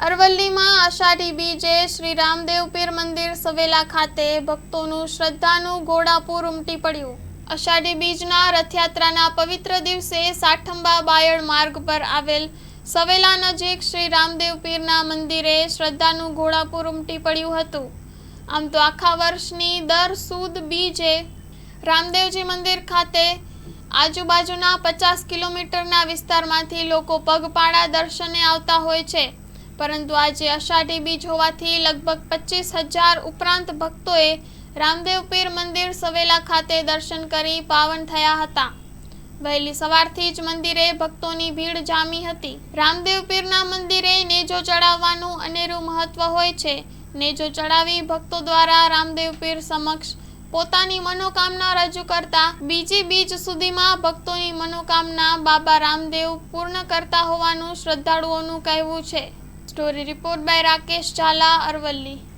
અરવલ્લીમાં આષાઢી બીજે શ્રી રામદેવ પીર મંદિર સવેલા ખાતે ભક્તોનું શ્રદ્ધાનું ઘોડાપૂર ઉમટી પડ્યું। આષાઢી બીજના રથયાત્રાના પવિત્ર દિવસે સાઠંબા બાયડ માર્ગ પર આવેલ સવેલા નજીક શ્રી રામદેવ પીરના મંદિરે શ્રદ્ધાનું ઘોડાપૂર ઉમટી પડ્યું હતું। આમ તો આખા વર્ષની દર સુદ બીજે રામદેવજી મંદિર ખાતે આજુબાજુના 50 કિલોમીટરના વિસ્તારમાંથી લોકો પગપાળા દર્શને આવતા હોય છે, પરંતુ આજે આષાઢી બીજ હોવાથી લગભગ 25,000 ઉપરાંત ભક્તોએ રામદેવ પીર મંદિર સવેલા ખાતે દર્શન કરી પાવન થયા હતા। વહેલી સવારથી જ મંદિરે ભક્તોની ભીડ જામી હતી। રામદેવ પીરના મંદિરે નેજો ચડાવવાનું અનેરું મહત્વ હોય છે। નેજો ચડાવી ભક્તો દ્વારા રામદેવ પીર સમક્ષ પોતાની મનોકામના રજૂ કરતા બીજી બીજ સુધીમાં ભક્તોની મનોકામના બાબા રામદેવ પૂર્ણ કરતા હોવાનું શ્રદ્ધાળુઓનું કહેવું છે। Story report by Rakesh Jhala, Aravalli.